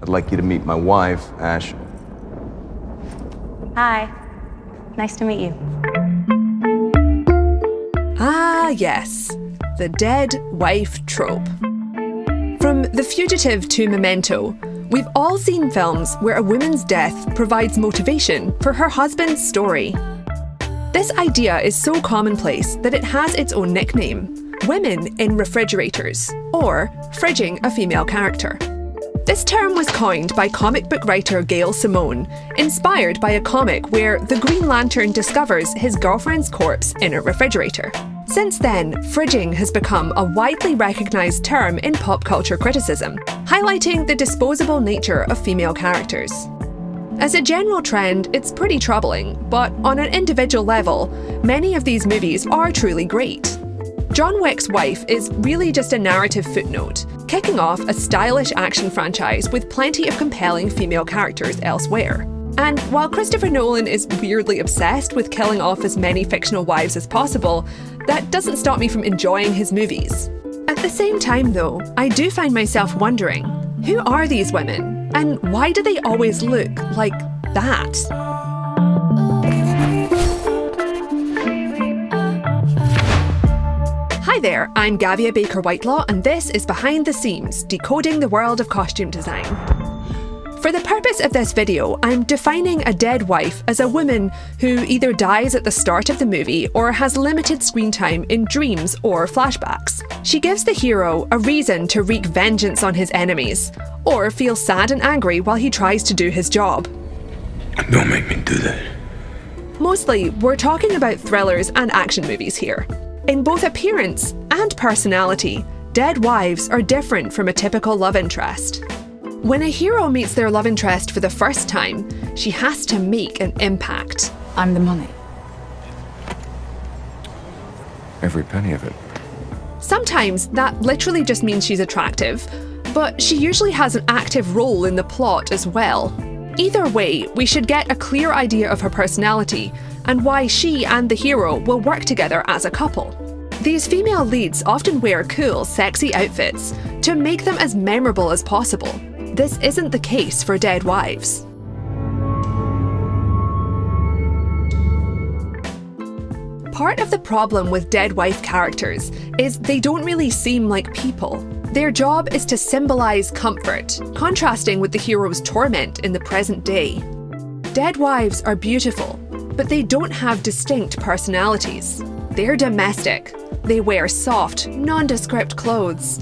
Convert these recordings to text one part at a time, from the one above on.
I'd like you to meet my wife, Ash. Hi. Nice to meet you. Ah, yes. The dead wife trope. From The Fugitive to Memento, we've all seen films where a woman's death provides motivation for her husband's story. This idea is so commonplace that it has its own nickname: women in refrigerators, or fridging a female character. This term was coined by comic book writer Gail Simone, inspired by a comic where the Green Lantern discovers his girlfriend's corpse in a refrigerator. Since then, fridging has become a widely recognised term in pop culture criticism, highlighting the disposable nature of female characters. As a general trend, it's pretty troubling, but on an individual level, many of these movies are truly great. John Wick's Wife is really just a narrative footnote, kicking off a stylish action franchise with plenty of compelling female characters elsewhere. And while Christopher Nolan is weirdly obsessed with killing off as many fictional wives as possible, that doesn't stop me from enjoying his movies. At the same time though, I do find myself wondering, who are these women? And why do they always look like that? Hi there, I'm Gavia Baker-Whitelaw, and this is Behind the Seams, Decoding the World of Costume Design. For the purpose of this video, I'm defining a dead wife as a woman who either dies at the start of the movie or has limited screen time in dreams or flashbacks. She gives the hero a reason to wreak vengeance on his enemies, or feel sad and angry while he tries to do his job. Don't make me do that. Mostly, we're talking about thrillers and action movies here. In both appearance and personality, dead wives are different from a typical love interest. When a hero meets their love interest for the first time, she has to make an impact. I'm the money. Every penny of it. Sometimes that literally just means she's attractive, but she usually has an active role in the plot as well. Either way, we should get a clear idea of her personality and why she and the hero will work together as a couple. These female leads often wear cool, sexy outfits to make them as memorable as possible. This isn't the case for dead wives. Part of the problem with dead wife characters is they don't really seem like people. Their job is to symbolise comfort, contrasting with the hero's torment in the present day. Dead wives are beautiful, but they don't have distinct personalities. They're domestic. They wear soft, nondescript clothes.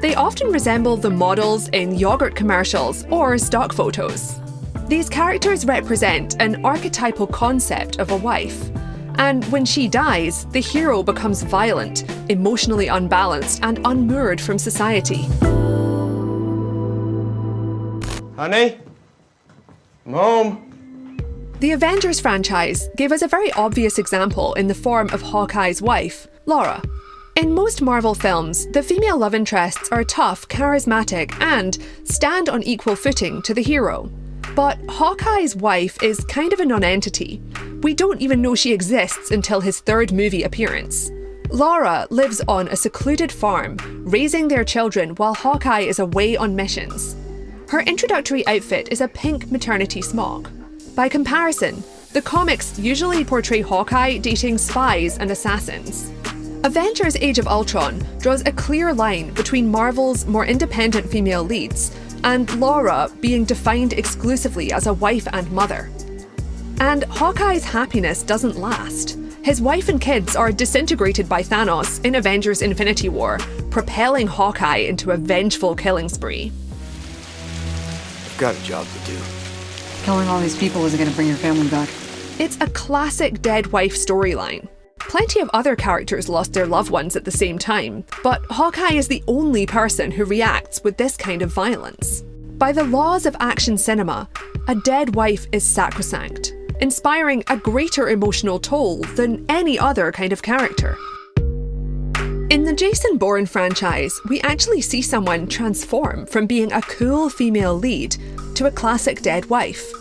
They often resemble the models in yogurt commercials or stock photos. These characters represent an archetypal concept of a wife, and when she dies, the hero becomes violent, emotionally unbalanced, and unmoored from society. Honey? I'm home. The Avengers franchise gave us a very obvious example in the form of Hawkeye's wife, Laura. In most Marvel films, the female love interests are tough, charismatic, and stand on equal footing to the hero. But Hawkeye's wife is kind of a non-entity. We don't even know she exists until his third movie appearance. Laura lives on a secluded farm, raising their children while Hawkeye is away on missions. Her introductory outfit is a pink maternity smock. By comparison, the comics usually portray Hawkeye dating spies and assassins. Avengers Age of Ultron draws a clear line between Marvel's more independent female leads and Laura being defined exclusively as a wife and mother. And Hawkeye's happiness doesn't last. His wife and kids are disintegrated by Thanos in Avengers Infinity War, propelling Hawkeye into a vengeful killing spree. I've got a job to do. Killing all these people isn't gonna bring your family back. It's a classic dead wife storyline. Plenty of other characters lost their loved ones at the same time, but Hawkeye is the only person who reacts with this kind of violence. By the laws of action cinema, a dead wife is sacrosanct, inspiring a greater emotional toll than any other kind of character. In the Jason Bourne franchise, we actually see someone transform from being a cool female lead to a classic dead wife.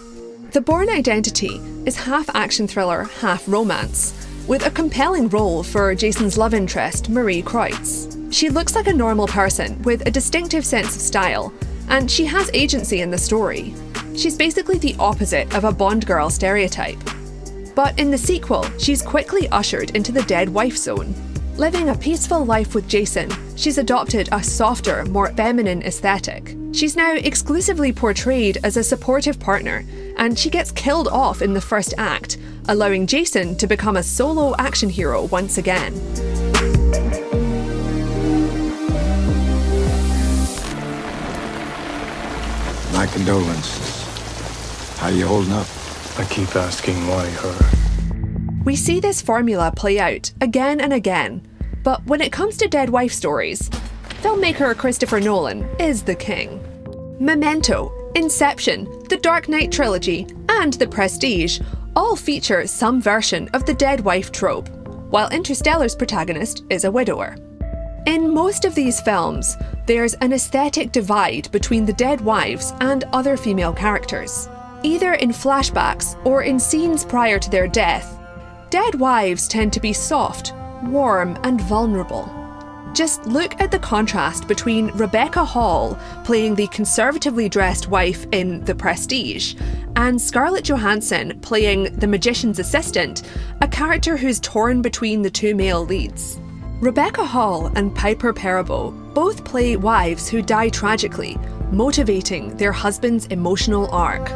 The Bourne identity is half action thriller, half romance, with a compelling role for Jason's love interest, Marie Kreutz. She looks like a normal person with a distinctive sense of style, and she has agency in the story. She's basically the opposite of a Bond girl stereotype. But in the sequel, she's quickly ushered into the dead wife zone. Living a peaceful life with Jason, she's adopted a softer, more feminine aesthetic. She's now exclusively portrayed as a supportive partner, and she gets killed off in the first act, allowing Jason to become a solo action hero once again. My condolences. How you holding up? I keep asking why her. We see this formula play out again and again, but when it comes to dead wife stories, filmmaker Christopher Nolan is the king. Memento, Inception, The Dark Knight trilogy, and The Prestige all feature some version of the dead wife trope, while Interstellar's protagonist is a widower. In most of these films, there's an aesthetic divide between the dead wives and other female characters. Either in flashbacks or in scenes prior to their death, dead wives tend to be soft, warm, and vulnerable. Just look at the contrast between Rebecca Hall playing the conservatively dressed wife in The Prestige, and Scarlett Johansson playing the magician's assistant, a character who's torn between the two male leads. Rebecca Hall and Piper Perabo both play wives who die tragically, motivating their husband's emotional arc.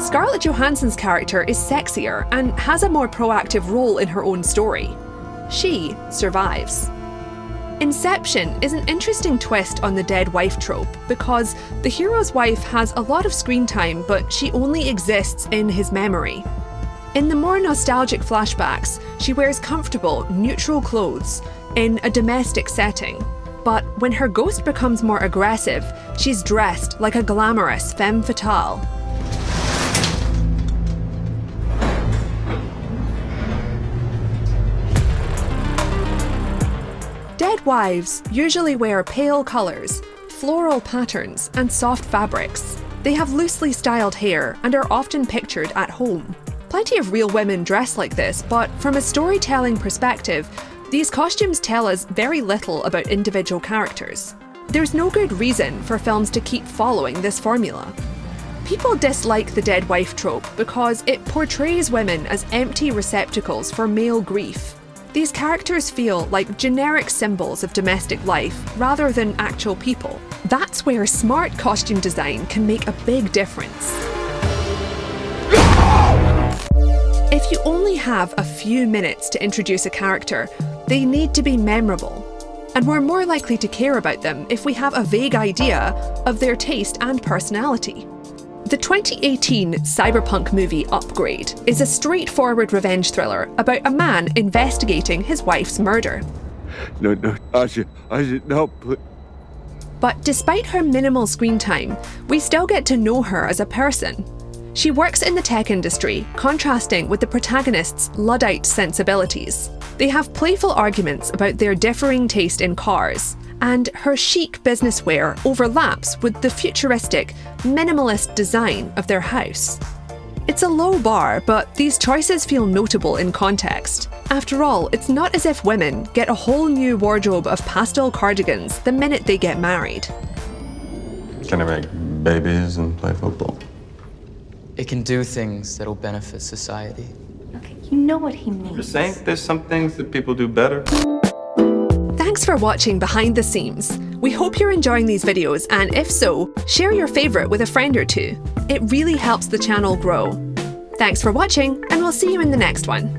Scarlett Johansson's character is sexier and has a more proactive role in her own story. She survives. Inception is an interesting twist on the dead wife trope because the hero's wife has a lot of screen time, but she only exists in his memory. In the more nostalgic flashbacks, she wears comfortable, neutral clothes in a domestic setting. But when her ghost becomes more aggressive, she's dressed like a glamorous femme fatale. Dead wives usually wear pale colours, floral patterns, and soft fabrics. They have loosely styled hair and are often pictured at home. Plenty of real women dress like this, but from a storytelling perspective, these costumes tell us very little about individual characters. There's no good reason for films to keep following this formula. People dislike the dead wife trope because it portrays women as empty receptacles for male grief. These characters feel like generic symbols of domestic life rather than actual people. That's where smart costume design can make a big difference. If you only have a few minutes to introduce a character, they need to be memorable. And we're more likely to care about them if we have a vague idea of their taste and personality. The 2018 cyberpunk movie Upgrade is a straightforward revenge thriller about a man investigating his wife's murder. No, I should no. But despite her minimal screen time, we still get to know her as a person. She works in the tech industry, contrasting with the protagonist's Luddite sensibilities. They have playful arguments about their differing taste in cars, and her chic business wear overlaps with the futuristic, minimalist design of their house. It's a low bar, but these choices feel notable in context. After all, it's not as if women get a whole new wardrobe of pastel cardigans the minute they get married. Can I make babies and play football? It can do things that'll benefit society. Okay, you know what he means. Just saying, there's some things that people do better. Thanks for watching Behind the Seams. We hope you're enjoying these videos, and if so, share your favourite with a friend or two. It really helps the channel grow. Thanks for watching, and we'll see you in the next one.